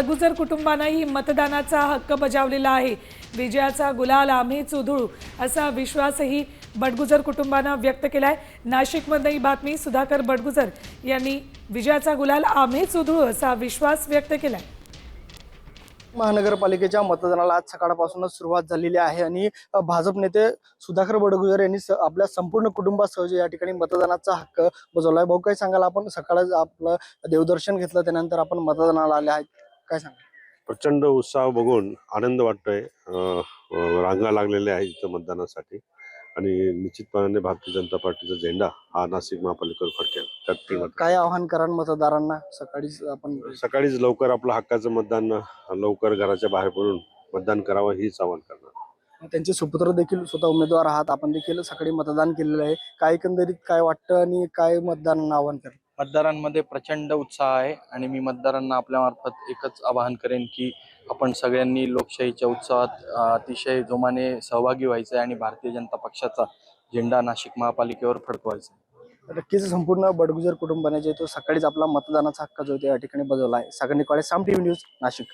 बडगुजर कुटुंबानंही मतदानाचा हक्क बजावलेला आहे। विजयाचा गुलाल आम्हीच उधळू असा विश्वासही बडगुजर कुटुंबानं व्यक्त केलाय। नाशिकमधील ही बातमी सुधाकर बडगुजर यांनी विजयाचा गुलाल आम्हीच उधळू असा विश्वास व्यक्त केलाय। महानगरपालिकेच्या मतदानाला आज सकाळपासूनच सुरुवात झालेली आहे आणि भाजप नेते सुधाकर बडगुजर यांनी आपल्या संपूर्ण कुटुंबासह या ठिकाणी मतदानाचा हक्क बजावलाय। भाऊ काय सांगाल, आपण सकाळच आपलं देवदर्शन घेतलं त्यानंतर आपण मतदानाला आले आहेत, काय सांगाल? प्रचंड उत्साह बघून आनंद वाटतोय। रांगा लागलेल्या आहेत इथं मतदानासाठी आणि निश्चितपणे भारतीय जनता पार्टीचा झेंडा हा नाशिक महापालिकेवर फडकेल। काय आव्हान कराल मतदारांना? सकाळीच लवकर आपलं हक्काचं मतदान लवकर घराच्या बाहेर पडून मतदान करावं हीच आवाहन करणार। त्यांचे सुपुत्र देखील स्वतः उमेदवार आहात, आपण देखील सकाळी मतदान केलेलं आहे, काय एकंदरीत काय वाटतं आणि काय मतदारांना आव्हान कराल? मतदारांमध्ये प्रचंड उत्साह आहे आणि मी मतदारांना आपल्या मार्फत एकच आवाहन करेन की आपण सगळ्यांनी लोकशाहीच्या उत्सवात अतिशय जोमाने सहभागी व्हायचं आणि भारतीय जनता पक्षाचा झेंडा नाशिक महापालिकेवर फडकवायचा। नक्कीच संपूर्ण बडगुजर कुटुंबाने जे तो सकाळीच आपला मतदानाचा हक्क जो या ठिकाणी बजावला आहे। सागर निकाळे, साम टीव्ही न्यूज, नाशिक।